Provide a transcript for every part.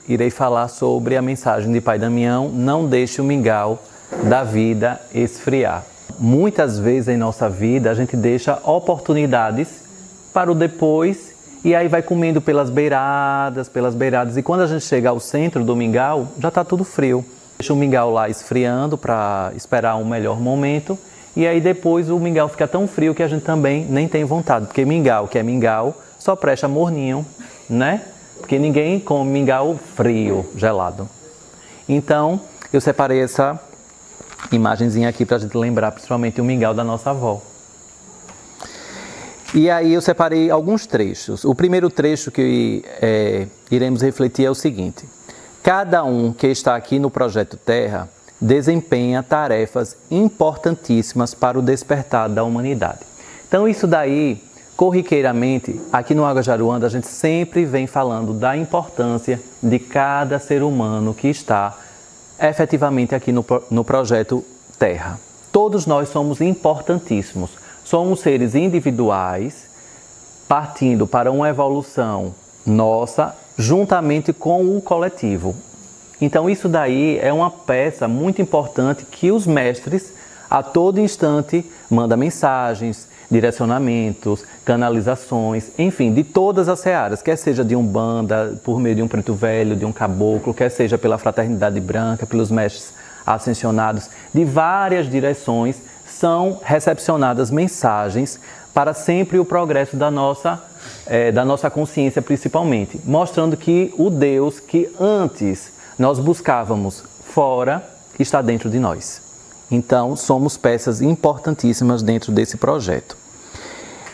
irei falar sobre a mensagem de Pai Damião: não deixe o mingau da vida esfriar. Muitas vezes em nossa vida a gente deixa oportunidades para o depois e aí vai comendo pelas beiradas, e quando a gente chega ao centro do mingau, já está tudo frio. Deixa o mingau lá esfriando para esperar um melhor momento e aí depois o mingau fica tão frio que a gente também nem tem vontade, porque mingau, que é mingau, só presta morninho, né? Porque ninguém come mingau frio, gelado. Então, eu separei essa imagenzinha aqui para a gente lembrar principalmente o mingau da nossa avó. E aí eu separei alguns trechos. O primeiro trecho que iremos refletir é o seguinte: cada um que está aqui no Projeto Terra desempenha tarefas importantíssimas para o despertar da humanidade. Então isso daí, corriqueiramente, aqui no Água de Aruanda, a gente sempre vem falando da importância de cada ser humano que está efetivamente aqui no Projeto Terra. Todos nós somos importantíssimos. Somos seres individuais, partindo para uma evolução nossa, juntamente com o coletivo. Então isso daí é uma peça muito importante que os mestres, a todo instante, mandam mensagens, direcionamentos, canalizações, enfim, de todas as searas, quer seja de Umbanda, por meio de um preto velho, de um caboclo, quer seja pela Fraternidade Branca, pelos mestres ascensionados, de várias direções, são recepcionadas mensagens para sempre o progresso da nossa consciência principalmente, mostrando que o Deus que antes nós buscávamos fora está dentro de nós. Então, somos peças importantíssimas dentro desse projeto.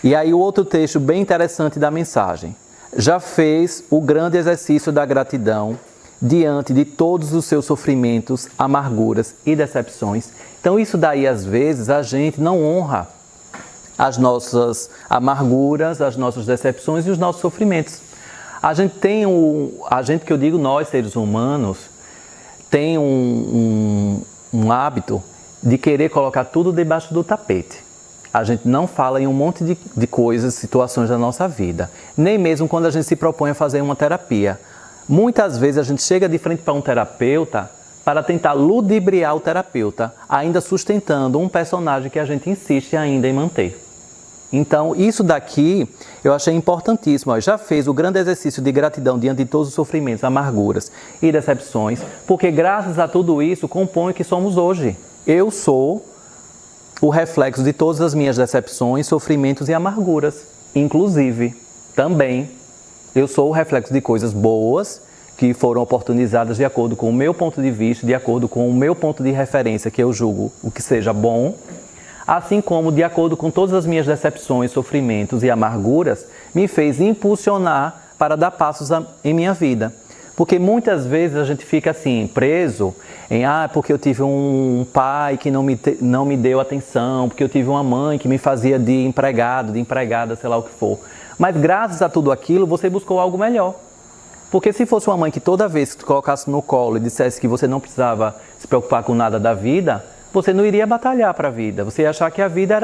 E aí o outro texto bem interessante da mensagem: já fez o grande exercício da gratidão diante de todos os seus sofrimentos, amarguras e decepções. Então isso daí, às vezes, a gente não honra as nossas amarguras, as nossas decepções e os nossos sofrimentos. A gente que eu digo, nós seres humanos, tem um hábito de querer colocar tudo debaixo do tapete. A gente não fala em um monte de coisas, situações da nossa vida. Nem mesmo quando a gente se propõe a fazer uma terapia. Muitas vezes a gente chega de frente para um terapeuta para tentar ludibriar o terapeuta, ainda sustentando um personagem que a gente insiste ainda em manter. Então, isso daqui eu achei importantíssimo. Já fez o grande exercício de gratidão diante de todos os sofrimentos, amarguras e decepções, porque graças a tudo isso compõe o que somos hoje. Eu sou o reflexo de todas as minhas decepções, sofrimentos e amarguras. Inclusive, também, eu sou o reflexo de coisas boas que foram oportunizadas de acordo com o meu ponto de vista, de acordo com o meu ponto de referência, que eu julgo o que seja bom, assim como de acordo com todas as minhas decepções, sofrimentos e amarguras, me fez impulsionar para dar passos em minha vida. Porque muitas vezes a gente fica assim, preso em, porque eu tive um pai que não me deu atenção, porque eu tive uma mãe que me fazia de empregado, de empregada, sei lá o que for. Mas graças a tudo aquilo, você buscou algo melhor. Porque se fosse uma mãe que toda vez que te colocasse no colo e dissesse que você não precisava se preocupar com nada da vida, você não iria batalhar para a vida. Você ia achar que a vida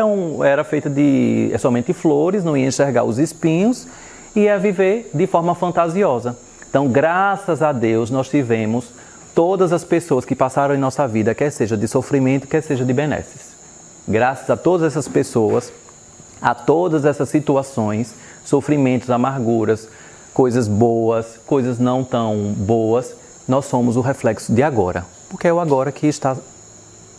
era feita de somente flores, não ia enxergar os espinhos e ia viver de forma fantasiosa. Então, graças a Deus, nós tivemos todas as pessoas que passaram em nossa vida, quer seja de sofrimento, quer seja de benesses. Graças a todas essas pessoas, a todas essas situações, sofrimentos, amarguras, coisas boas, coisas não tão boas, nós somos o reflexo de agora, porque é o agora que está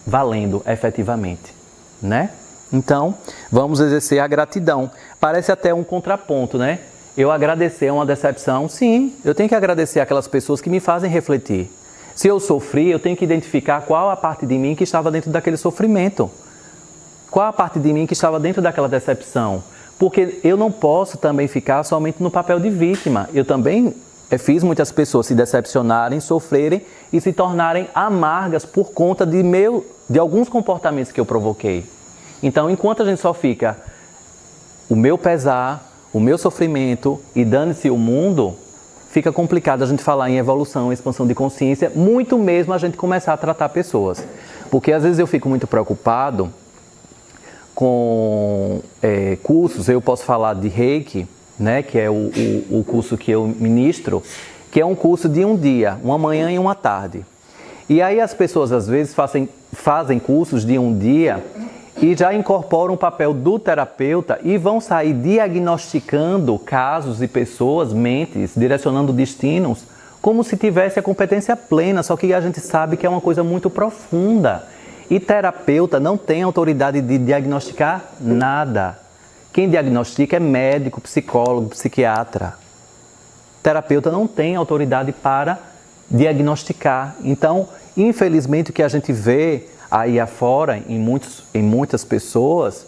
valendo efetivamente, né? Então, vamos exercer a gratidão. Parece até um contraponto, né? Eu agradecer uma decepção, sim, eu tenho que agradecer aquelas pessoas que me fazem refletir. Se eu sofri, eu tenho que identificar qual a parte de mim que estava dentro daquele sofrimento. Qual a parte de mim que estava dentro daquela decepção. Porque eu não posso também ficar somente no papel de vítima. Eu também fiz muitas pessoas se decepcionarem, sofrerem e se tornarem amargas por conta de alguns comportamentos que eu provoquei. Então, enquanto a gente só fica o meu pesar, o meu sofrimento e dane-se o mundo, fica complicado a gente falar em evolução, expansão de consciência, muito mesmo a gente começar a tratar pessoas. Porque às vezes eu fico muito preocupado com cursos, eu posso falar de Reiki, né, que é o curso que eu ministro, que é um curso de um dia, uma manhã e uma tarde. E aí as pessoas às vezes fazem cursos de um dia e já incorporam o papel do terapeuta e vão sair diagnosticando casos e pessoas, mentes, direcionando destinos, como se tivesse a competência plena, só que a gente sabe que é uma coisa muito profunda. E terapeuta não tem autoridade de diagnosticar nada. Quem diagnostica é médico, psicólogo, psiquiatra. Terapeuta não tem autoridade para diagnosticar. Então, infelizmente, o que a gente vê aí afora, em muitas pessoas,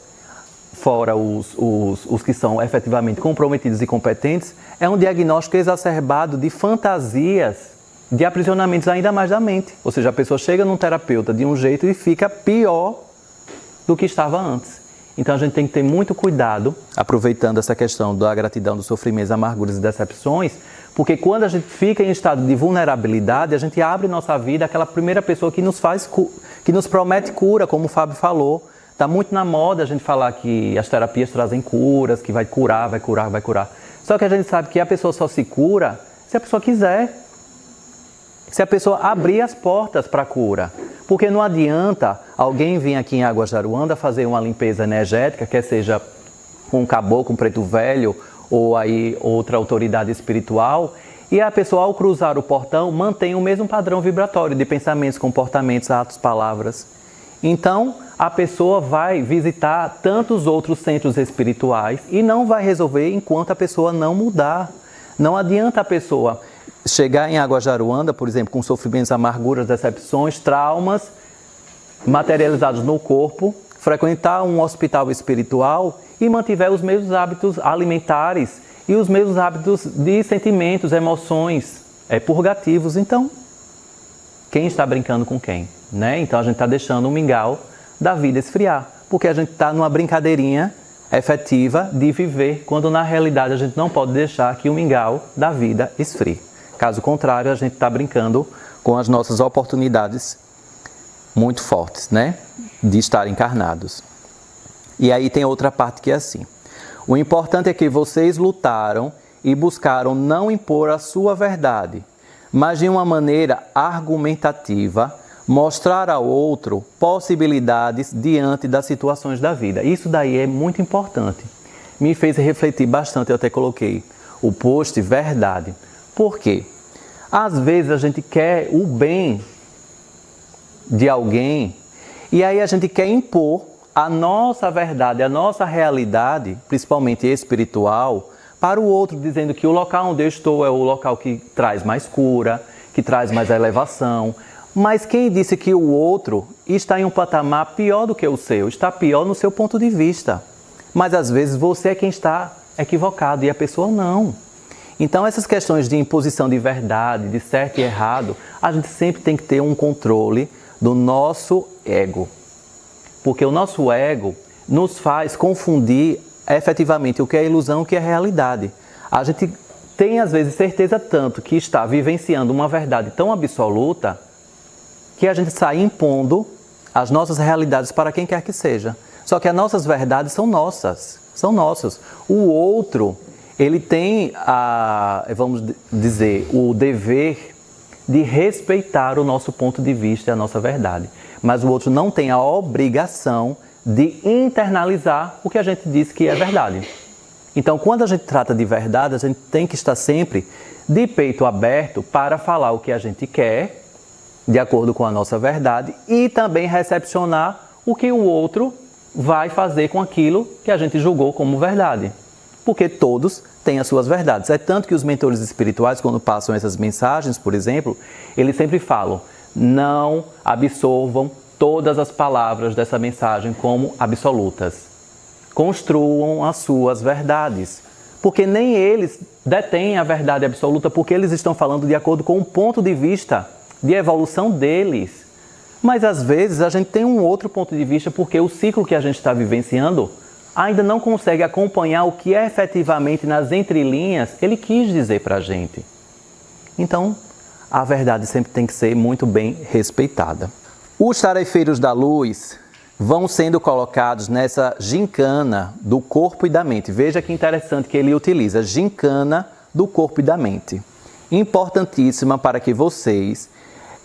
fora os que são efetivamente comprometidos e competentes, é um diagnóstico exacerbado de fantasias, de aprisionamentos ainda mais da mente. Ou seja, a pessoa chega num terapeuta de um jeito e fica pior do que estava antes. Então a gente tem que ter muito cuidado, aproveitando essa questão da gratidão, dos sofrimentos, amarguras e decepções, porque quando a gente fica em estado de vulnerabilidade, a gente abre nossa vida àquela primeira pessoa que nos promete cura, como o Fábio falou. Está muito na moda a gente falar que as terapias trazem curas, que vai curar, vai curar, vai curar. Só que a gente sabe que a pessoa só se cura se a pessoa quiser. Se a pessoa abrir as portas para a cura. Porque não adianta alguém vir aqui em Águas de Aruanda fazer uma limpeza energética, quer seja um caboclo, um preto velho, ou aí outra autoridade espiritual, e a pessoa, ao cruzar o portão, mantém o mesmo padrão vibratório de pensamentos, comportamentos, atos, palavras. Então, a pessoa vai visitar tantos outros centros espirituais e não vai resolver enquanto a pessoa não mudar. Não adianta a pessoa chegar em Águas de Aruanda, por exemplo, com sofrimentos, amarguras, decepções, traumas materializados no corpo, frequentar um hospital espiritual e mantiver os mesmos hábitos alimentares e os mesmos hábitos de sentimentos, emoções, purgativos. Então, quem está brincando com quem? Né? Então a gente está deixando o mingau da vida esfriar, porque a gente está numa brincadeirinha efetiva de viver, quando na realidade a gente não pode deixar que o mingau da vida esfrie. Caso contrário, a gente está brincando com as nossas oportunidades muito fortes, né? De estar encarnados. E aí tem outra parte que é assim. O importante é que vocês lutaram e buscaram não impor a sua verdade, mas de uma maneira argumentativa, mostrar ao outro possibilidades diante das situações da vida. Isso daí é muito importante. Me fez refletir bastante, eu até coloquei o post verdade. Por quê? Às vezes a gente quer o bem de alguém e aí a gente quer impor a nossa verdade, a nossa realidade, principalmente espiritual, para o outro, dizendo que o local onde eu estou é o local que traz mais cura, que traz mais elevação. Mas quem disse que o outro está em um patamar pior do que o seu? Está pior no seu ponto de vista. Mas às vezes você é quem está equivocado e a pessoa não. Então essas questões de imposição de verdade, de certo e errado, a gente sempre tem que ter um controle do nosso ego. Porque o nosso ego nos faz confundir efetivamente o que é ilusão e o que é realidade. A gente tem às vezes certeza tanto que está vivenciando uma verdade tão absoluta que a gente sai impondo as nossas realidades para quem quer que seja. Só que as nossas verdades são nossas, são nossas. O outro, ele tem, vamos dizer, o dever de respeitar o nosso ponto de vista e a nossa verdade. Mas o outro não tem a obrigação de internalizar o que a gente diz que é verdade. Então, quando a gente trata de verdade, a gente tem que estar sempre de peito aberto para falar o que a gente quer, de acordo com a nossa verdade, e também recepcionar o que o outro vai fazer com aquilo que a gente julgou como verdade. Porque todos têm as suas verdades. É tanto que os mentores espirituais, quando passam essas mensagens, por exemplo, eles sempre falam: não absorvam todas as palavras dessa mensagem como absolutas. Construam as suas verdades. Porque nem eles detêm a verdade absoluta, porque eles estão falando de acordo com o ponto de vista de evolução deles. Mas às vezes a gente tem um outro ponto de vista porque o ciclo que a gente está vivenciando ainda não consegue acompanhar o que efetivamente nas entrelinhas ele quis dizer para a gente. Então, a verdade sempre tem que ser muito bem respeitada. Os tarefeiros da luz vão sendo colocados nessa gincana do corpo e da mente. Veja que interessante que ele utiliza, gincana do corpo e da mente. importantíssima para que vocês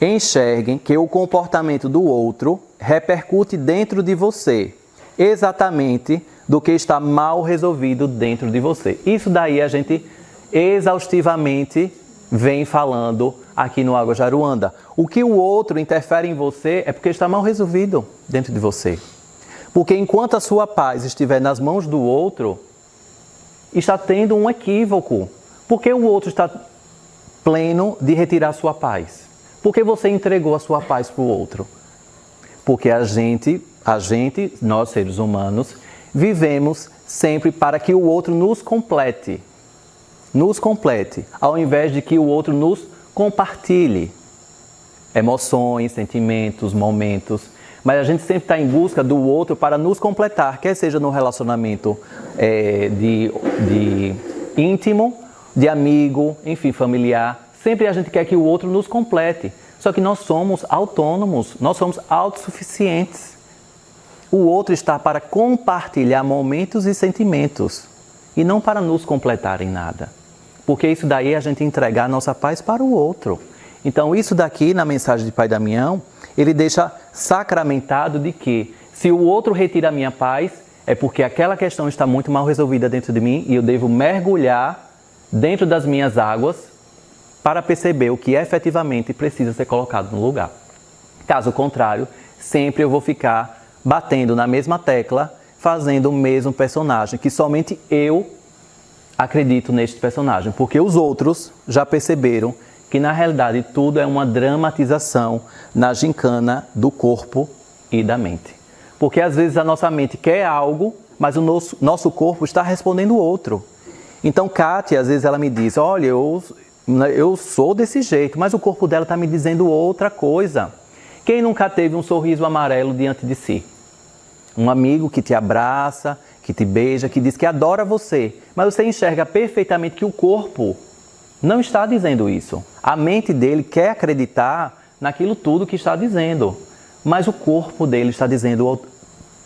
enxerguem que o comportamento do outro repercute dentro de você, exatamente do que está mal resolvido dentro de você. Isso daí a gente exaustivamente vem falando aqui no Águas de Aruanda. O que o outro interfere em você é porque está mal resolvido dentro de você. Porque enquanto a sua paz estiver nas mãos do outro, está tendo um equívoco. Porque o outro está pleno de retirar a sua paz. Porque você entregou a sua paz para o outro. Porque a gente, nós seres humanos, vivemos sempre para que o outro nos complete. Nos complete, ao invés de que o outro nos compartilhe emoções, sentimentos, momentos. Mas a gente sempre está em busca do outro para nos completar, quer seja no relacionamento de íntimo, de amigo, enfim, familiar. Sempre a gente quer que o outro nos complete. Só que nós somos autônomos, nós somos autossuficientes. O outro está para compartilhar momentos e sentimentos e não para nos completar em nada. Porque isso daí é a gente entregar a nossa paz para o outro. Então isso daqui, na mensagem de Pai Damião, ele deixa sacramentado de que se o outro retira a minha paz, é porque aquela questão está muito mal resolvida dentro de mim e eu devo mergulhar dentro das minhas águas para perceber o que efetivamente precisa ser colocado no lugar. Caso contrário, sempre eu vou ficar batendo na mesma tecla, fazendo o mesmo personagem, que somente eu acredito neste personagem, porque os outros já perceberam que na realidade tudo é uma dramatização na gincana do corpo e da mente. Porque às vezes a nossa mente quer algo, mas o nosso corpo está respondendo outro. Então Kátia, às vezes ela me diz, olha, eu sou desse jeito, mas o corpo dela está me dizendo outra coisa. Quem nunca teve um sorriso amarelo diante de si? Um amigo que te abraça, que te beija, que diz que adora você, mas você enxerga perfeitamente que o corpo não está dizendo isso. A mente dele quer acreditar naquilo tudo que está dizendo, mas o corpo dele está dizendo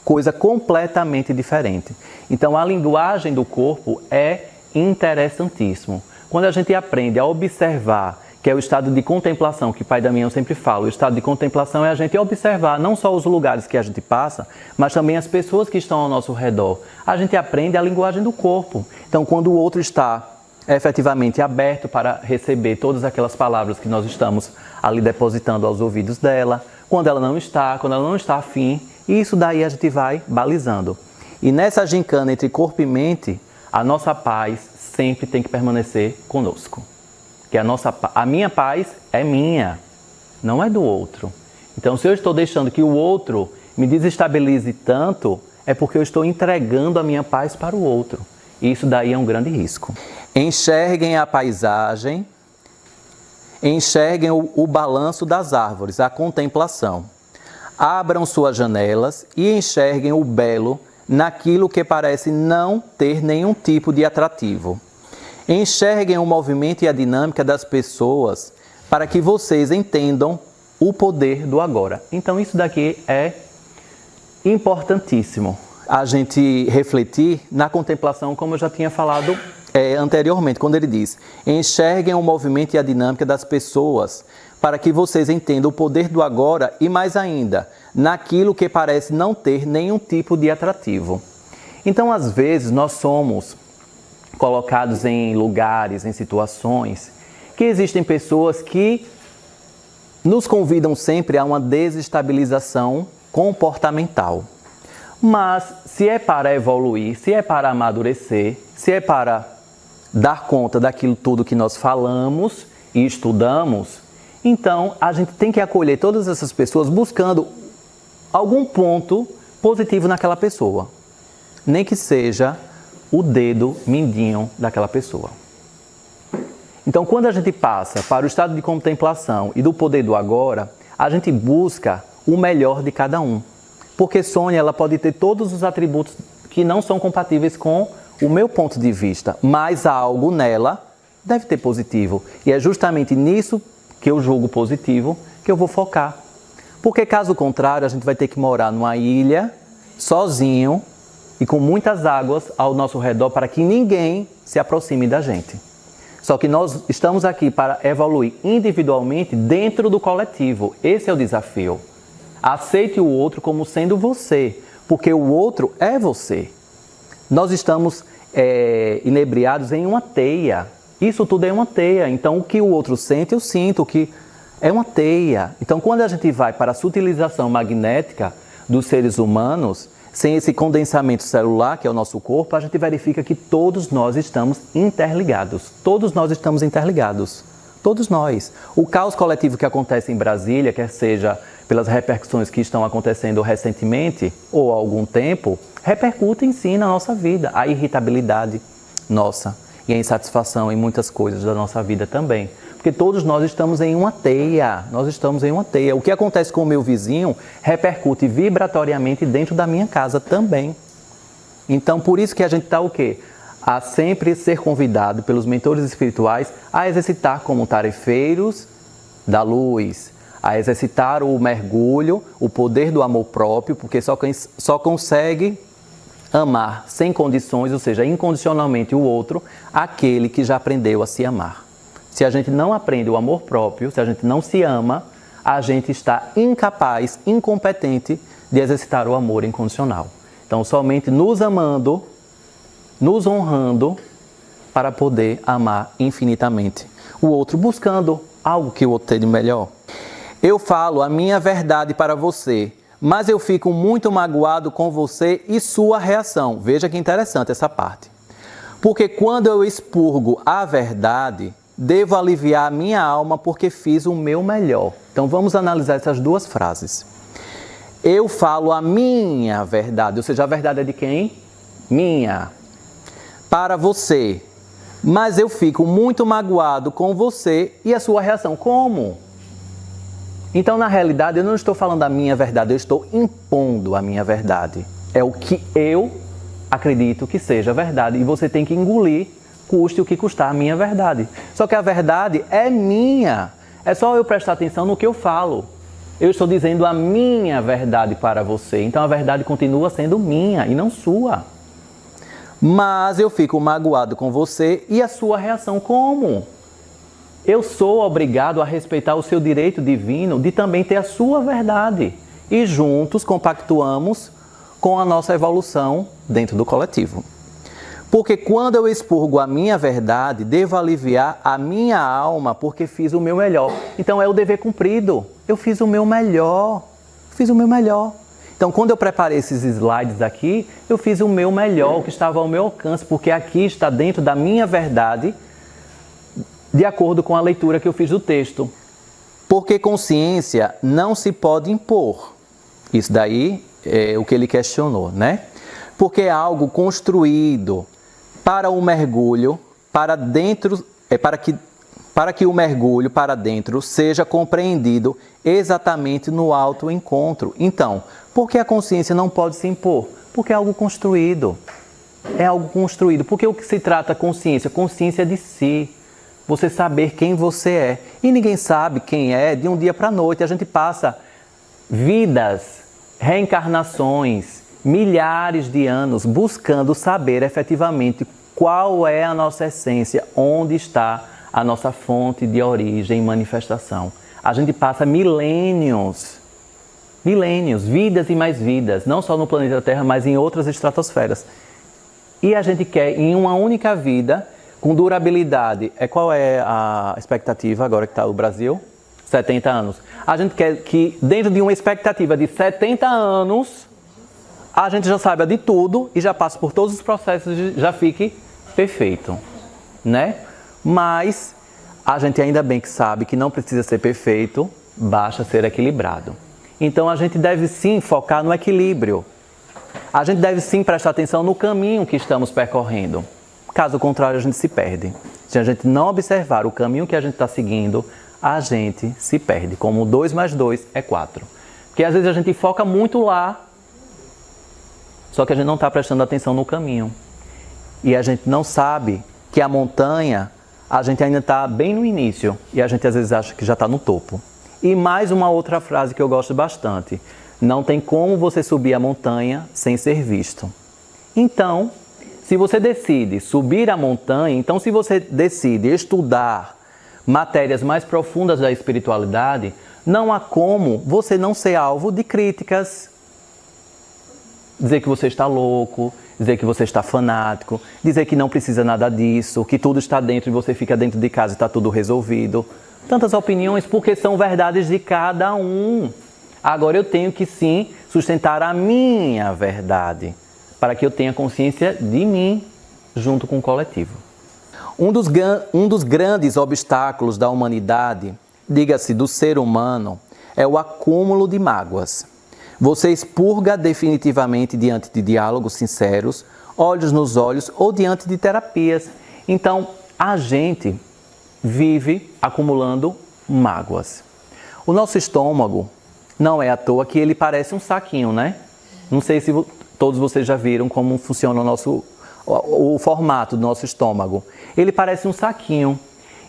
coisa completamente diferente. Então a linguagem do corpo é interessantíssimo. Quando a gente aprende a observar, que é o estado de contemplação, que Pai Damião sempre fala, o estado de contemplação é a gente observar não só os lugares que a gente passa, mas também as pessoas que estão ao nosso redor. A gente aprende a linguagem do corpo. Então, quando o outro está efetivamente aberto para receber todas aquelas palavras que nós estamos ali depositando aos ouvidos dela, quando ela não está afim, isso daí a gente vai balizando. E nessa gincana entre corpo e mente, a nossa paz sempre tem que permanecer conosco. Que a minha paz é minha, não é do outro. Então, se eu estou deixando que o outro me desestabilize tanto, é porque eu estou entregando a minha paz para o outro. E isso daí é um grande risco. Enxerguem a paisagem, enxerguem o balanço das árvores, a contemplação. Abram suas janelas e enxerguem o belo naquilo que parece não ter nenhum tipo de atrativo. Enxerguem o movimento e a dinâmica das pessoas para que vocês entendam o poder do agora. Então isso daqui é importantíssimo. A gente refletir na contemplação, como eu já tinha falado anteriormente, quando ele diz: enxerguem o movimento e a dinâmica das pessoas para que vocês entendam o poder do agora e mais ainda, naquilo que parece não ter nenhum tipo de atrativo. Então às vezes nós somos colocados em lugares, em situações, que existem pessoas que nos convidam sempre a uma desestabilização comportamental. Mas se é para evoluir, se é para amadurecer, se é para dar conta daquilo tudo que nós falamos e estudamos, então a gente tem que acolher todas essas pessoas buscando algum ponto positivo naquela pessoa, nem que seja o dedo mindinho daquela pessoa. Então, quando a gente passa para o estado de contemplação e do poder do agora, a gente busca o melhor de cada um. Porque Sônia, ela pode ter todos os atributos que não são compatíveis com o meu ponto de vista, mas algo nela deve ter positivo. E é justamente nisso que eu julgo positivo que eu vou focar. Porque caso contrário, a gente vai ter que morar numa ilha, sozinho, e com muitas águas ao nosso redor para que ninguém se aproxime da gente. Só que nós estamos aqui para evoluir individualmente dentro do coletivo. Esse é o desafio. Aceite o outro como sendo você, porque o outro é você. Nós estamos inebriados em uma teia. Isso tudo é uma teia. Então, o que o outro sente, eu sinto. O que é uma teia. Então, quando a gente vai para a sutilização magnética dos seres humanos, sem esse condensamento celular, que é o nosso corpo, a gente verifica que todos nós estamos interligados. Todos nós estamos interligados. Todos nós. O caos coletivo que acontece em Brasília, quer seja pelas repercussões que estão acontecendo recentemente ou há algum tempo, repercutem sim na nossa vida. A irritabilidade nossa e a insatisfação em muitas coisas da nossa vida também. Porque todos nós estamos em uma teia, nós estamos em uma teia. O que acontece com o meu vizinho repercute vibratoriamente dentro da minha casa também. Então, por isso que a gente está o quê? A sempre ser convidado pelos mentores espirituais a exercitar como tarefeiros da luz, a exercitar o mergulho, o poder do amor próprio, porque só consegue amar sem condições, ou seja, incondicionalmente o outro, aquele que já aprendeu a se amar. Se a gente não aprende o amor próprio, se a gente não se ama, a gente está incapaz, incompetente de exercitar o amor incondicional. Então, somente nos amando, nos honrando, para poder amar infinitamente o outro, buscando algo que o outro tem de melhor. Eu falo a minha verdade para você, mas eu fico muito magoado com você e sua reação. Veja que interessante essa parte. Porque quando eu expurgo a verdade, devo aliviar a minha alma porque fiz o meu melhor. Então vamos analisar essas duas frases. Eu falo a minha verdade, ou seja, a verdade é de quem? Minha. Para você. Mas eu fico muito magoado com você e a sua reação. Como? Então, na realidade, eu não estou falando a minha verdade, eu estou impondo a minha verdade. É o que eu acredito que seja verdade. E você tem que engolir, custe o que custar a minha verdade. Só que a verdade é minha. É só eu prestar atenção no que eu falo. Eu estou dizendo a minha verdade para você. Então, a verdade continua sendo minha e não sua. Mas eu fico magoado com você e a sua reação como? Eu sou obrigado a respeitar o seu direito divino de também ter a sua verdade. E juntos compactuamos com a nossa evolução dentro do coletivo. Porque quando eu expurgo a minha verdade, devo aliviar a minha alma porque fiz o meu melhor. Então é o dever cumprido. Eu fiz o meu melhor. Fiz o meu melhor. Então, quando eu preparei esses slides aqui, eu fiz o meu melhor, o que estava ao meu alcance, porque aqui está dentro da minha verdade, de acordo com a leitura que eu fiz do texto. Porque consciência não se pode impor. Isso daí é o que ele questionou, né? Porque é algo construído para o mergulho, para que o mergulho para dentro seja compreendido exatamente no autoencontro. Então, por que a consciência não pode se impor? Porque é algo construído. É algo construído. Porque o que se trata consciência? Consciência de si. Você saber quem você é. E ninguém sabe quem é de um dia para a noite. A gente passa vidas, reencarnações, milhares de anos buscando saber efetivamente qual é a nossa essência, onde está a nossa fonte de origem e manifestação. A gente passa milênios, vidas e mais vidas, não só no planeta Terra, mas em outras estratosferas. E a gente quer, em uma única vida, com durabilidade, qual é a expectativa agora que está o Brasil? 70 anos. A gente quer que, dentro de uma expectativa de 70 anos, a gente já saiba de tudo e já passe por todos os processos e já fique perfeito, né? Mas a gente ainda bem que sabe que não precisa ser perfeito, basta ser equilibrado. Então a gente deve sim focar no equilíbrio. A gente deve sim prestar atenção no caminho que estamos percorrendo. Caso contrário, a gente se perde. Se a gente não observar o caminho que a gente está seguindo, a gente se perde. Como 2 mais 2 é 4. Porque às vezes a gente foca muito lá, só que a gente não está prestando atenção no caminho. E a gente não sabe que a montanha, a gente ainda está bem no início. E a gente às vezes acha que já está no topo. E mais uma outra frase que eu gosto bastante. Não tem como você subir a montanha sem ser visto. Então, Se você decide subir a montanha, então se você decide estudar matérias mais profundas da espiritualidade, não há como você não ser alvo de críticas. Dizer que você está louco, dizer que você está fanático, dizer que não precisa nada disso, que tudo está dentro e você fica dentro de casa e está tudo resolvido. Tantas opiniões, porque são verdades de cada um. Agora eu tenho que sim sustentar a minha verdade, para que eu tenha consciência de mim junto com o coletivo. Um dos grandes obstáculos da humanidade, diga-se do ser humano, é o acúmulo de mágoas. Você expurga definitivamente diante de diálogos sinceros, olhos nos olhos ou diante de terapias. Então, a gente vive acumulando mágoas. O nosso estômago, não é à toa que ele parece um saquinho, né? Não sei se todos vocês já viram como funciona o formato do nosso estômago. Ele parece um saquinho.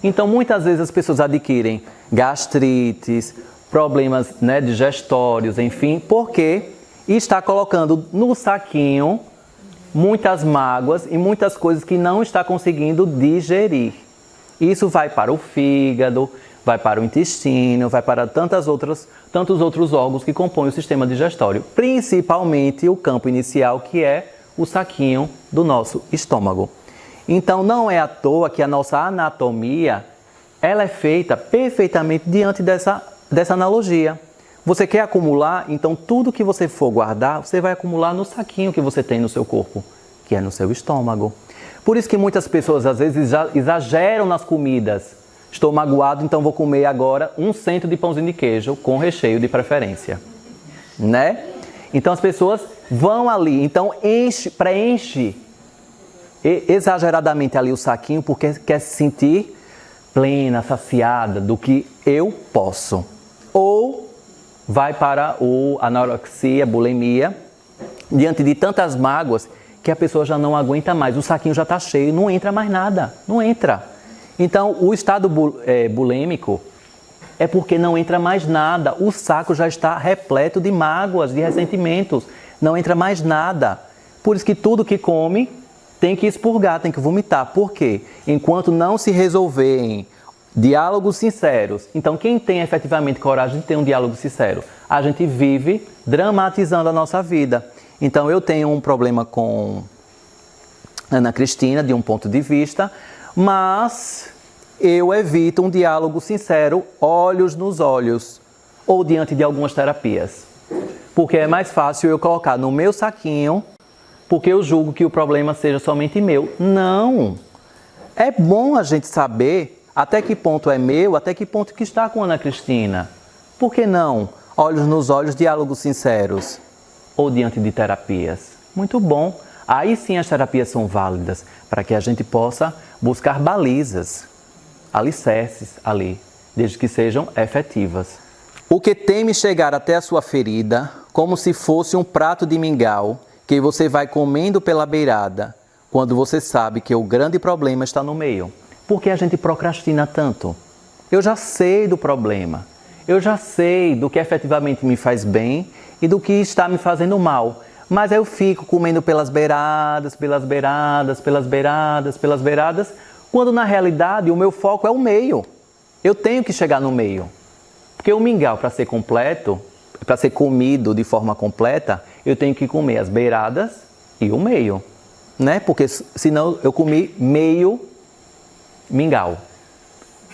Então, muitas vezes as pessoas adquirem gastrites, problemas, né, digestórios, enfim, porque está colocando no saquinho muitas mágoas e muitas coisas que não está conseguindo digerir. Isso vai para o fígado, vai para o intestino, vai para tantos outros órgãos que compõem o sistema digestório, principalmente o campo inicial, que é o saquinho do nosso estômago. Então, não é à toa que a nossa anatomia ela é feita perfeitamente diante dessa analogia. Você quer acumular, então tudo que você for guardar, você vai acumular no saquinho que você tem no seu corpo, que é no seu estômago. Por isso que muitas pessoas às vezes exageram nas comidas. Estou magoado, então vou comer agora 1 cento de pãozinho de queijo com recheio de preferência, né? Então as pessoas vão ali, então preenche exageradamente ali o saquinho porque quer se sentir plena, saciada do que eu posso. Ou vai para a anorexia, bulimia, diante de tantas mágoas que a pessoa já não aguenta mais. O saquinho já está cheio, não entra mais nada, não entra. Então, o estado bulêmico é porque não entra mais nada. O saco já está repleto de mágoas, de ressentimentos. Não entra mais nada. Por isso que tudo que come tem que expurgar, tem que vomitar. Por quê? Enquanto não se resolverem diálogos sinceros. Então, quem tem efetivamente coragem de ter um diálogo sincero? A gente vive dramatizando a nossa vida. Então, eu tenho um problema com Ana Cristina, de um ponto de vista, mas eu evito um diálogo sincero, olhos nos olhos, ou diante de algumas terapias. Porque é mais fácil eu colocar no meu saquinho, porque eu julgo que o problema seja somente meu. Não! É bom a gente saber até que ponto é meu, até que ponto que está com Ana Cristina. Por que não? Olhos nos olhos, diálogos sinceros. Ou diante de terapias. Muito bom. Aí sim as terapias são válidas, para que a gente possa buscar balizas, alicerces ali, desde que sejam efetivas. O que teme chegar até a sua ferida, como se fosse um prato de mingau, que você vai comendo pela beirada, quando você sabe que o grande problema está no meio. Por que a gente procrastina tanto? Eu já sei do problema, eu já sei do que efetivamente me faz bem e do que está me fazendo mal. Mas eu fico comendo pelas beiradas, quando na realidade o meu foco é o meio. Eu tenho que chegar no meio. Porque o mingau, para ser completo, para ser comido de forma completa, eu tenho que comer as beiradas e o meio, né? Porque senão eu comi meio mingau.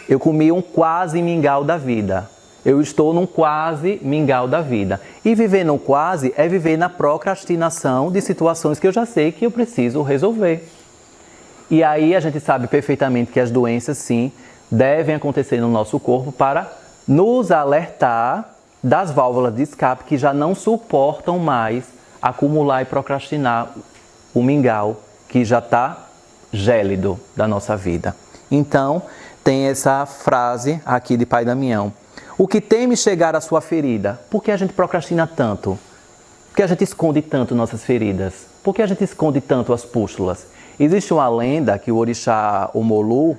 Eu comi um quase mingau da vida. Eu estou num quase mingau da vida. E viver no quase é viver na procrastinação de situações que eu já sei que eu preciso resolver. E aí a gente sabe perfeitamente que as doenças, sim, devem acontecer no nosso corpo para nos alertar das válvulas de escape que já não suportam mais acumular e procrastinar o mingau que já está gélido da nossa vida. Então, tem essa frase aqui de Pai Damião. O que teme chegar à sua ferida? Por que a gente procrastina tanto? Por que a gente esconde tanto nossas feridas? Por que a gente esconde tanto as pústulas? Existe uma lenda que o orixá Omolu,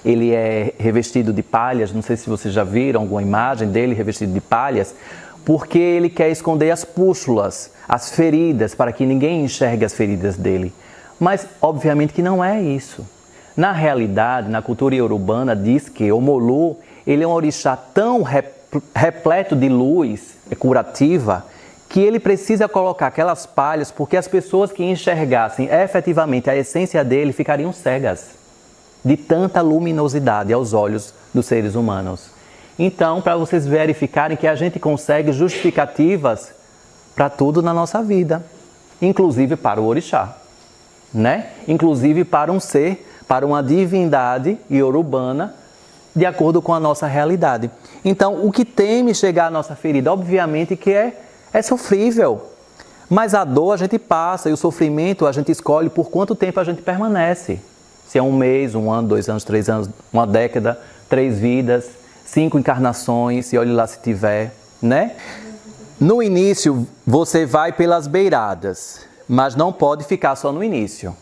ele é revestido de palhas, não sei se vocês já viram alguma imagem dele revestido de palhas, porque ele quer esconder as pústulas, as feridas, para que ninguém enxergue as feridas dele. Mas, obviamente, que não é isso. Na realidade, na cultura iorubana, diz que o Molu, ele é um orixá tão repleto de luz curativa, que ele precisa colocar aquelas palhas, porque as pessoas que enxergassem efetivamente a essência dele ficariam cegas de tanta luminosidade aos olhos dos seres humanos. Então, para vocês verificarem que a gente consegue justificativas para tudo na nossa vida, inclusive para o orixá, né? Inclusive para um ser, para uma divindade iorubana, de acordo com a nossa realidade. Então, o que teme chegar à nossa ferida, obviamente que é sofrível, mas a dor a gente passa e o sofrimento a gente escolhe por quanto tempo a gente permanece. Se é 1 mês, 1 ano, 2 anos, 3 anos, 1 década, 3 vidas, 5 encarnações, e olhe lá se tiver, né? No início, você vai pelas beiradas, mas não pode ficar só no início.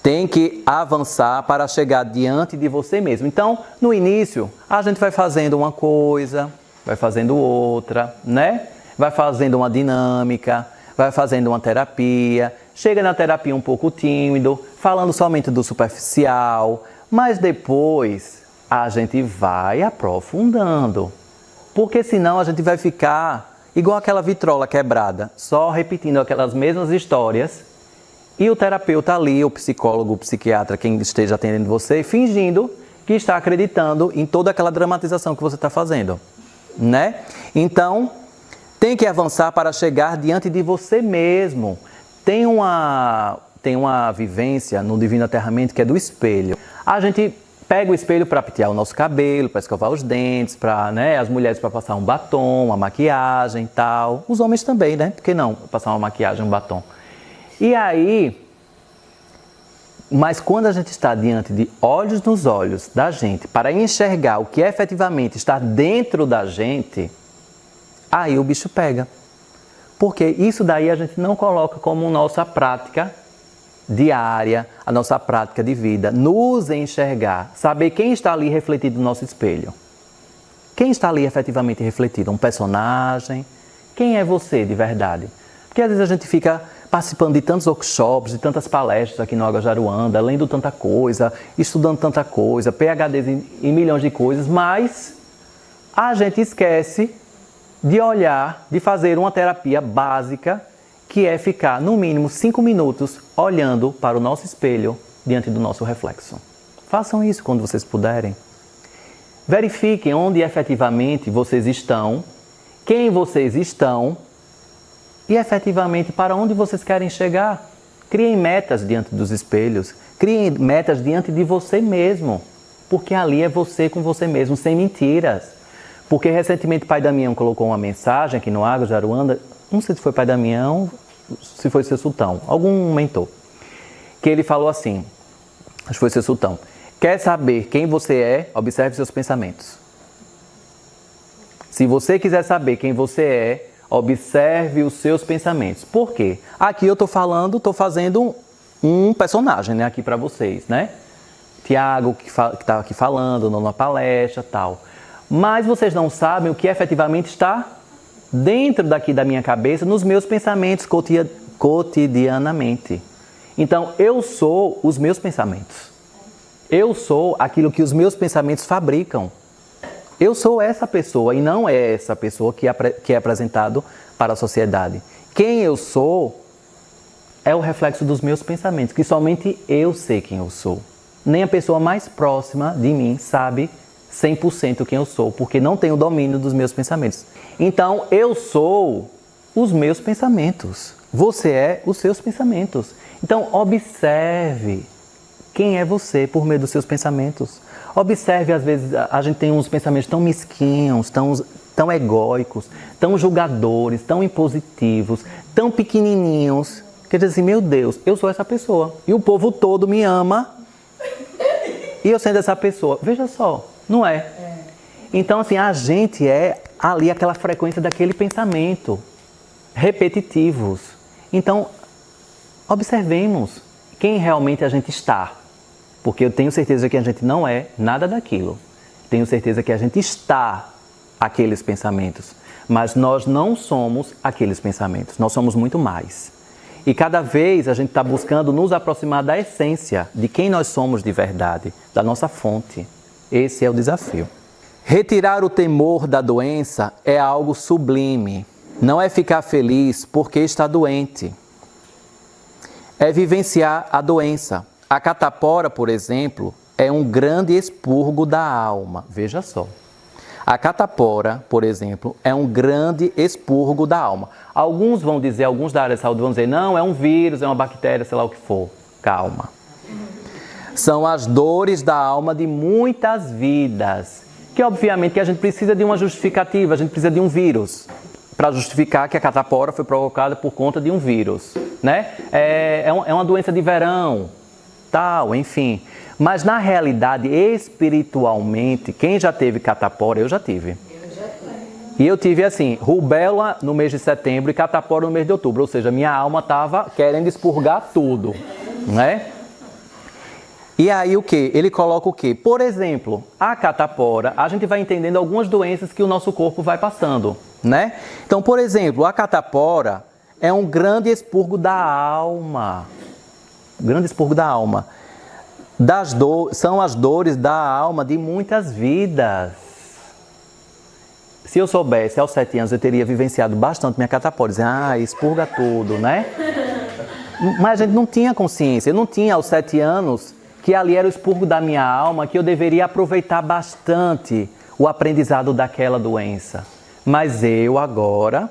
Tem que avançar para chegar diante de você mesmo. Então, no início, a gente vai fazendo uma coisa, vai fazendo outra, né? Vai fazendo uma dinâmica, vai fazendo uma terapia, chega na terapia um pouco tímido, falando somente do superficial, mas depois a gente vai aprofundando. Porque senão a gente vai ficar igual aquela vitrola quebrada, só repetindo aquelas mesmas histórias, e o terapeuta ali, o psicólogo, o psiquiatra, quem esteja atendendo você, fingindo que está acreditando em toda aquela dramatização que você está fazendo, né? Então, tem que avançar para chegar diante de você mesmo. Tem uma vivência no Divino Aterramento que é do espelho. A gente pega o espelho para pentear o nosso cabelo, para escovar os dentes, para, né, as mulheres para passar um batom, uma maquiagem e tal. Os homens também, né? Por que não passar uma maquiagem, um batom? E aí, mas quando a gente está diante de olhos nos olhos da gente, para enxergar o que efetivamente está dentro da gente, aí o bicho pega. Porque isso daí a gente não coloca como nossa prática diária, a nossa prática de vida. Nos enxergar, saber quem está ali refletido no nosso espelho. Quem está ali efetivamente refletido? Um personagem? Quem é você de verdade? Porque às vezes a gente fica participando de tantos workshops, de tantas palestras aqui no Água Jaruanda, lendo tanta coisa, estudando tanta coisa, PhDs em milhões de coisas, mas a gente esquece de olhar, de fazer uma terapia básica, que é ficar no mínimo 5 minutos olhando para o nosso espelho diante do nosso reflexo. Façam isso quando vocês puderem. Verifiquem onde efetivamente vocês estão, quem vocês estão e efetivamente para onde vocês querem chegar. Criem metas diante dos espelhos, criem metas diante de você mesmo, porque ali é você com você mesmo, sem mentiras. Porque recentemente o Pai Damião colocou uma mensagem aqui no Água Jaruanda, não sei se foi Pai Damião, se foi Seu Sultão, algum mentor, que ele falou assim, acho que foi Seu Sultão: quer saber quem você é? Observe seus pensamentos. Se você quiser saber quem você é, observe os seus pensamentos. Por quê? Aqui eu estou fazendo um personagem, né, aqui para vocês, né? Tiago, que está aqui falando, numa palestra e tal. Mas vocês não sabem o que efetivamente está dentro daqui da minha cabeça, nos meus pensamentos cotidianamente. Então, eu sou os meus pensamentos. Eu sou aquilo que os meus pensamentos fabricam. Eu sou essa pessoa e não é essa pessoa que é apresentado para a sociedade. Quem eu sou é o reflexo dos meus pensamentos, que somente eu sei quem eu sou. Nem a pessoa mais próxima de mim sabe 100% quem eu sou, porque não tenho domínio dos meus pensamentos. Então, eu sou os meus pensamentos. Você é os seus pensamentos. Então, observe quem é você por meio dos seus pensamentos. Observe, às vezes, a gente tem uns pensamentos tão mesquinhos, tão egóicos, tão julgadores, tão impositivos, tão pequenininhos, que diz assim, meu Deus, eu sou essa pessoa. E o povo todo me ama e eu sendo essa pessoa. Veja só, não é? Então, assim, a gente é ali aquela frequência daquele pensamento, repetitivos. Então, observemos quem realmente a gente está. Porque eu tenho certeza que a gente não é nada daquilo. Tenho certeza que a gente está aqueles pensamentos. Mas nós não somos aqueles pensamentos. Nós somos muito mais. E cada vez a gente está buscando nos aproximar da essência, de quem nós somos de verdade, da nossa fonte. Esse é o desafio. Retirar o temor da doença é algo sublime. Não é ficar feliz porque está doente. É vivenciar a doença. A catapora, por exemplo, é um grande expurgo da alma. Veja só. A catapora, por exemplo, é um grande expurgo da alma. Alguns vão dizer, alguns da área de saúde vão dizer, não, é um vírus, é uma bactéria, sei lá o que for. Calma. São as dores da alma de muitas vidas. Que obviamente que a gente precisa de uma justificativa, a gente precisa de um vírus para justificar que a catapora foi provocada por conta de um vírus, né? É uma doença de verão, tal, enfim. Mas na realidade, espiritualmente, quem já teve catapora, eu já tive. E eu tive assim, rubéola no mês de setembro e catapora no mês de outubro, ou seja, minha alma estava querendo expurgar tudo, né? E aí o que? Ele coloca o quê? Por exemplo, a catapora, a gente vai entendendo algumas doenças que o nosso corpo vai passando, né? Então, por exemplo, a catapora é um grande expurgo da alma. Grande expurgo da alma. São as dores da alma de muitas vidas. Se eu soubesse, aos 7 anos, eu teria vivenciado bastante minha catapora. Dizer, expurga tudo, né? Mas a gente não tinha consciência. Eu não tinha, aos 7 anos, que ali era o expurgo da minha alma, que eu deveria aproveitar bastante o aprendizado daquela doença. Mas eu agora,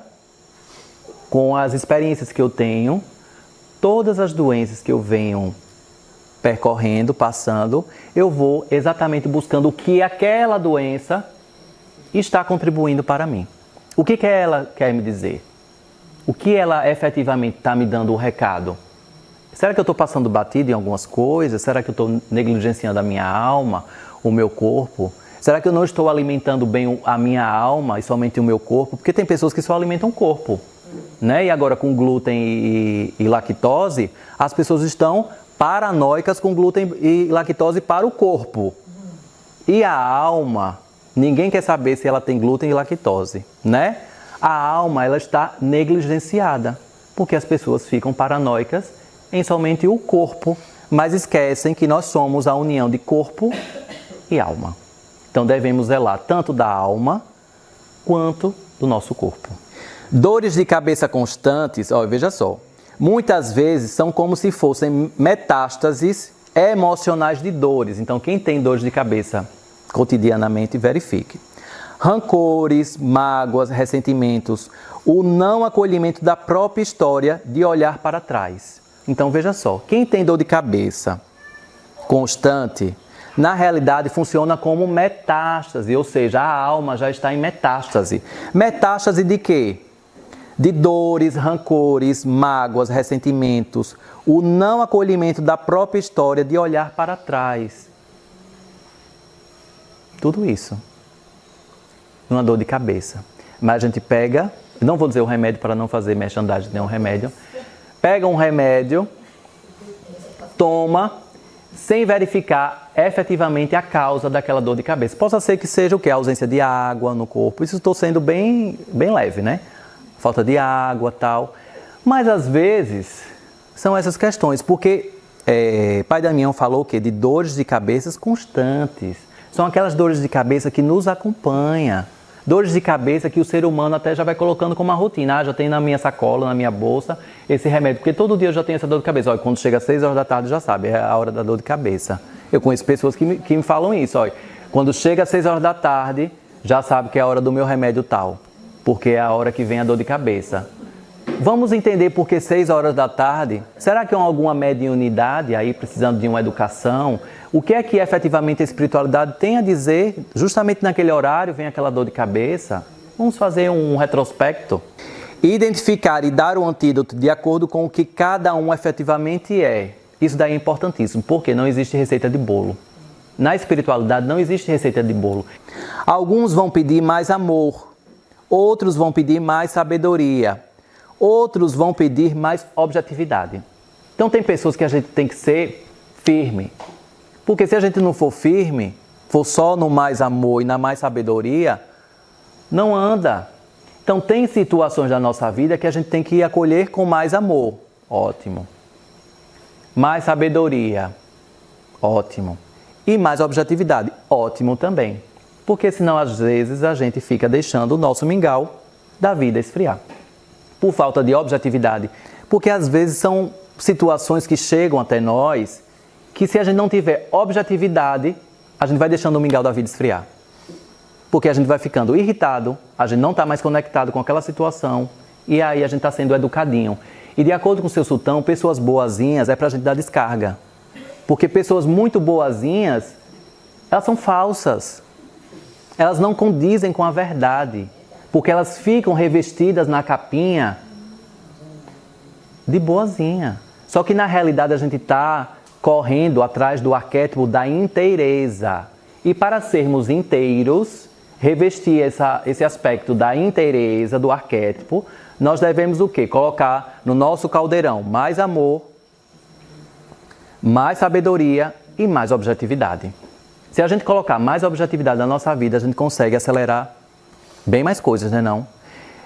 com as experiências que eu tenho, todas as doenças que eu venho percorrendo, passando, eu vou exatamente buscando o que aquela doença está contribuindo para mim. O que ela quer me dizer? O que ela efetivamente está me dando o recado? Será que eu estou passando batido em algumas coisas? Será que eu estou negligenciando a minha alma, o meu corpo? Será que eu não estou alimentando bem a minha alma e somente o meu corpo? Porque tem pessoas que só alimentam o corpo, né? E agora com glúten e lactose, as pessoas estão paranoicas com glúten e lactose para o corpo. E a alma, ninguém quer saber se ela tem glúten e lactose, né? A alma, ela está negligenciada, porque as pessoas ficam paranoicas em somente o corpo, mas esquecem que nós somos a união de corpo e alma. Então devemos zelar tanto da alma quanto do nosso corpo. Dores de cabeça constantes, veja só, muitas vezes são como se fossem metástases emocionais de dores. Então quem tem dores de cabeça cotidianamente, verifique. Rancores, mágoas, ressentimentos, o não acolhimento da própria história de olhar para trás. Então veja só, quem tem dor de cabeça constante, na realidade funciona como metástase, ou seja, a alma já está em metástase. Metástase de quê? De dores, rancores, mágoas, ressentimentos, o não acolhimento da própria história de olhar para trás. Tudo isso. Uma dor de cabeça. Mas a gente pega, não vou dizer o remédio para não fazer merchandising de nenhum remédio, pega um remédio, toma, sem verificar efetivamente a causa daquela dor de cabeça. Possa ser que seja o quê? A ausência de água no corpo. Isso estou sendo bem leve, né? Falta de água, tal. Mas às vezes são essas questões, porque Pai Damião falou o quê? De dores de cabeças constantes. São aquelas dores de cabeça que nos acompanham. Dores de cabeça que o ser humano até já vai colocando como uma rotina. Já tem na minha sacola, na minha bolsa, esse remédio. Porque todo dia eu já tenho essa dor de cabeça. Olha, quando chega às 6 horas da tarde, já sabe, é a hora da dor de cabeça. Eu conheço pessoas que me falam isso. Olha, quando chega às 6 horas da tarde, já sabe que é a hora do meu remédio tal. Porque é a hora que vem a dor de cabeça. Vamos entender por que 6 horas da tarde? Será que é alguma mediunidade aí precisando de uma educação? O que é que efetivamente a espiritualidade tem a dizer? Justamente naquele horário vem aquela dor de cabeça. Vamos fazer um retrospecto. Identificar e dar o antídoto de acordo com o que cada um efetivamente é. Isso daí é importantíssimo, porque não existe receita de bolo. Na espiritualidade não existe receita de bolo. Alguns vão pedir mais amor, outros vão pedir mais sabedoria, outros vão pedir mais objetividade. Então tem pessoas que a gente tem que ser firme. Porque se a gente não for firme, for só no mais amor e na mais sabedoria, não anda. Então tem situações da nossa vida que a gente tem que acolher com mais amor. Ótimo. Mais sabedoria? Ótimo. E mais objetividade? Ótimo também. Porque senão, às vezes, a gente fica deixando o nosso mingau da vida esfriar. Por falta de objetividade. Porque, às vezes, são situações que chegam até nós que, se a gente não tiver objetividade, a gente vai deixando o mingau da vida esfriar. Porque a gente vai ficando irritado, a gente não está mais conectado com aquela situação e aí a gente está sendo educadinho. E de acordo com o seu sultão, pessoas boazinhas é para a gente dar descarga. Porque pessoas muito boazinhas, elas são falsas. Elas não condizem com a verdade. Porque elas ficam revestidas na capinha de boazinha. Só que na realidade a gente está correndo atrás do arquétipo da inteireza. E para sermos inteiros, revestir esse aspecto da inteireza, do arquétipo, nós devemos o quê? Colocar no nosso caldeirão mais amor, mais sabedoria e mais objetividade. Se a gente colocar mais objetividade na nossa vida, a gente consegue acelerar bem mais coisas, né não?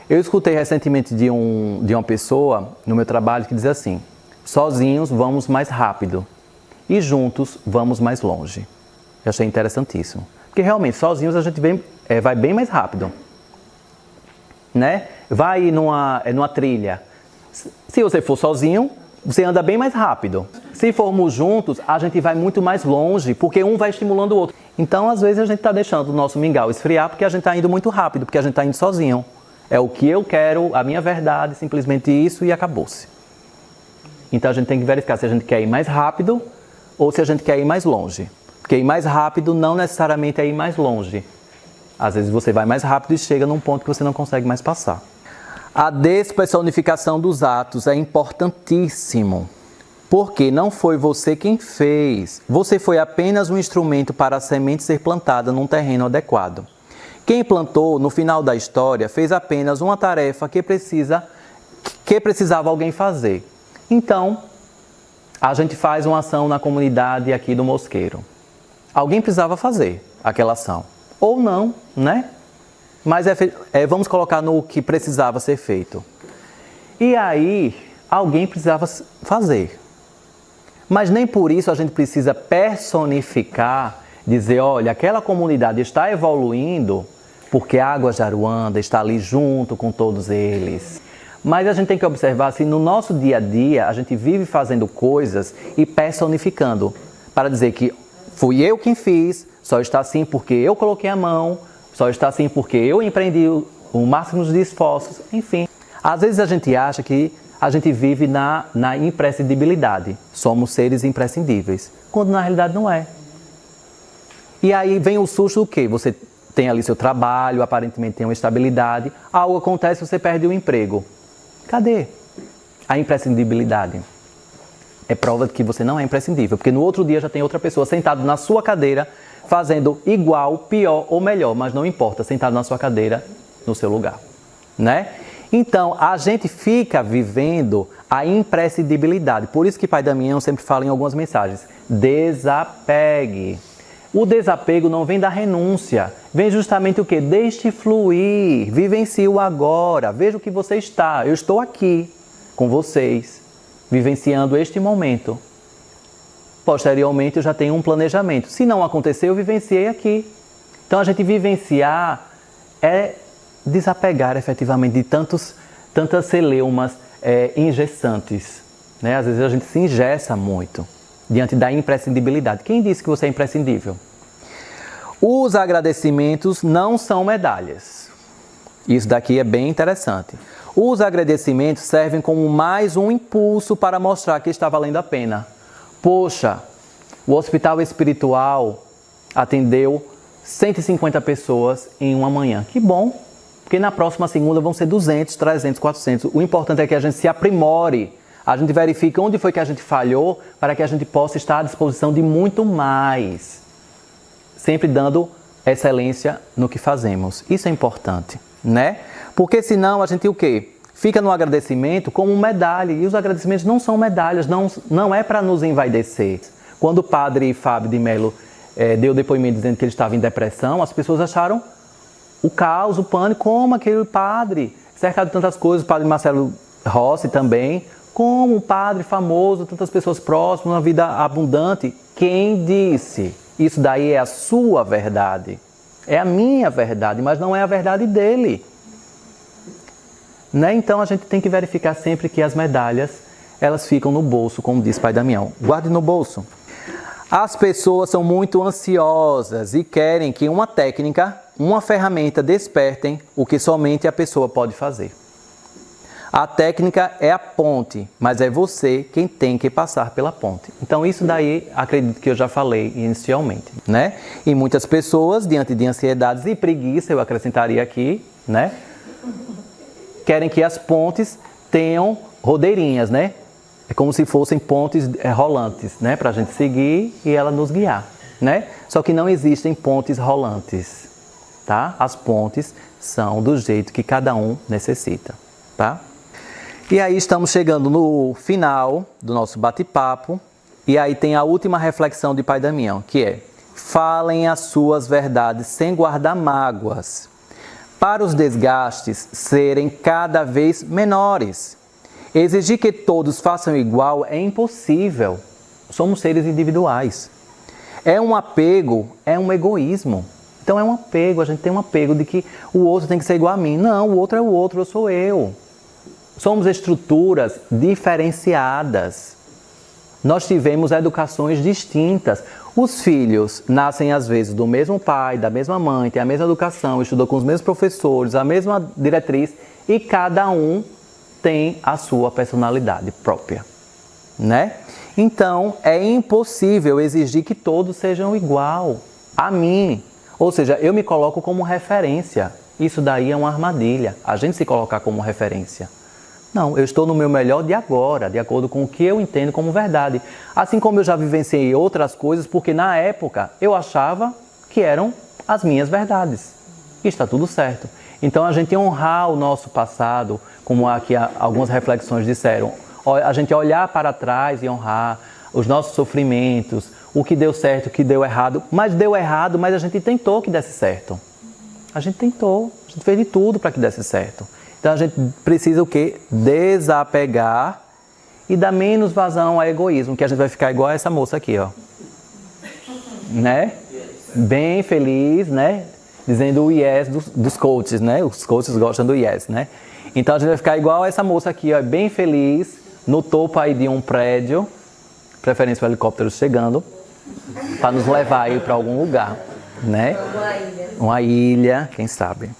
Eu escutei recentemente de uma pessoa no meu trabalho que diz assim: sozinhos vamos mais rápido e juntos vamos mais longe. Eu achei interessantíssimo. Porque realmente, sozinhos a gente vai bem mais rápido. Né? Vai numa trilha. Se você for sozinho, você anda bem mais rápido. Se formos juntos, a gente vai muito mais longe, porque um vai estimulando o outro. Então, às vezes, a gente está deixando o nosso mingau esfriar porque a gente está indo muito rápido, porque a gente está indo sozinho. É o que eu quero, a minha verdade, simplesmente isso e acabou-se. Então, a gente tem que verificar se a gente quer ir mais rápido ou se a gente quer ir mais longe. Porque ir mais rápido não necessariamente é ir mais longe. Às vezes você vai mais rápido e chega num ponto que você não consegue mais passar. A despersonificação dos atos é importantíssimo. Porque não foi você quem fez. Você foi apenas um instrumento para a semente ser plantada num terreno adequado. Quem plantou, no final da história, fez apenas uma tarefa que precisava alguém fazer. Então, a gente faz uma ação na comunidade aqui do Mosqueiro. Alguém precisava fazer aquela ação. Ou não, né? Mas vamos colocar no que precisava ser feito. E aí, alguém precisava fazer. Mas nem por isso a gente precisa personificar, dizer, olha, aquela comunidade está evoluindo porque a Águas de Aruanda está ali junto com todos eles. Mas a gente tem que observar se no nosso dia a dia a gente vive fazendo coisas e personificando para dizer que fui eu quem fiz, só está assim porque eu coloquei a mão, só está assim porque eu empreendi o máximo de esforços, enfim. Às vezes a gente acha que a gente vive na imprescindibilidade. Somos seres imprescindíveis, quando na realidade não é. E aí vem o susto do quê? Você tem ali seu trabalho, aparentemente tem uma estabilidade, algo acontece, você perde o emprego. Cadê a imprescindibilidade? É prova de que você não é imprescindível, porque no outro dia já tem outra pessoa sentada na sua cadeira, fazendo igual, pior ou melhor, mas não importa, sentado na sua cadeira, no seu lugar, né? Então, a gente fica vivendo a imprescindibilidade. Por isso que Pai Damião sempre fala em algumas mensagens, desapegue. O desapego não vem da renúncia, vem justamente o quê? Deixe fluir, vivencie o agora, veja o que você está. Eu estou aqui com vocês, vivenciando este momento. Posteriormente eu já tenho um planejamento. Se não acontecer, eu vivenciei aqui. Então a gente vivenciar é desapegar efetivamente de tantas celeumas engessantes. Né? Às vezes a gente se engessa muito diante da imprescindibilidade. Quem disse que você é imprescindível? Os agradecimentos não são medalhas. Isso daqui é bem interessante. Os agradecimentos servem como mais um impulso para mostrar que está valendo a pena. Poxa, o hospital espiritual atendeu 150 pessoas em uma manhã. Que bom, porque na próxima segunda vão ser 200, 300, 400. O importante é que a gente se aprimore. A gente verifica onde foi que a gente falhou para que a gente possa estar à disposição de muito mais. Sempre dando excelência no que fazemos. Isso é importante, né? Porque senão a gente o quê? Fica no agradecimento como medalha. E os agradecimentos não são medalhas, não é para nos envaidecer. Quando o padre Fábio de Mello deu depoimento dizendo que ele estava em depressão, as pessoas acharam o caos, o pânico, como aquele padre, cercado de tantas coisas, o padre Marcelo Rossi também, como um padre famoso, tantas pessoas próximas, uma vida abundante. Quem disse? Isso daí é a sua verdade. É a minha verdade, mas não é a verdade dele. Né? Então a gente tem que verificar sempre que as medalhas, elas ficam no bolso, como diz Pai Damião. Guarde no bolso. As pessoas são muito ansiosas e querem que uma técnica, uma ferramenta despertem o que somente a pessoa pode fazer. A técnica é a ponte, mas é você quem tem que passar pela ponte. Então isso daí, acredito que eu já falei inicialmente, né? E muitas pessoas, diante de ansiedades e preguiça, eu acrescentaria aqui, né? Querem que as pontes tenham rodeirinhas, né? É como se fossem pontes rolantes, né? Para a gente seguir e ela nos guiar, né? Só que não existem pontes rolantes, tá? As pontes são do jeito que cada um necessita, tá? E aí estamos chegando no final do nosso bate-papo. E aí tem a última reflexão de Pai Damião, que é: falem as suas verdades sem guardar mágoas, para os desgastes serem cada vez menores. Exigir que todos façam igual é impossível. Somos seres individuais. É um apego, é um egoísmo. Então é um apego, a gente tem um apego de que o outro tem que ser igual a mim. Não, o outro é o outro, eu sou eu. Somos estruturas diferenciadas. Nós tivemos educações distintas. Os filhos nascem às vezes do mesmo pai, da mesma mãe, têm a mesma educação, estudam com os mesmos professores, a mesma diretriz, e cada um tem a sua personalidade própria, né? Então, é impossível exigir que todos sejam igual a mim. Ou seja, eu me coloco como referência. Isso daí é uma armadilha, a gente se colocar como referência. Não, eu estou no meu melhor de agora, de acordo com o que eu entendo como verdade. Assim como eu já vivenciei outras coisas, porque na época eu achava que eram as minhas verdades. E está tudo certo. Então a gente honrar o nosso passado, como aqui algumas reflexões disseram, a gente olhar para trás e honrar os nossos sofrimentos, o que deu certo, o que deu errado. Mas deu errado, mas a gente tentou que desse certo. A gente tentou, a gente fez de tudo para que desse certo. Então a gente precisa o quê? Desapegar e dar menos vazão ao egoísmo, que a gente vai ficar igual a essa moça aqui, ó. Né? Bem feliz, né? Dizendo o yes dos coaches, né? Os coaches gostam do yes, né? Então a gente vai ficar igual a essa moça aqui, ó, bem feliz, no topo aí de um prédio, preferência o helicóptero chegando, para nos levar aí para algum lugar, né? Uma ilha, quem sabe.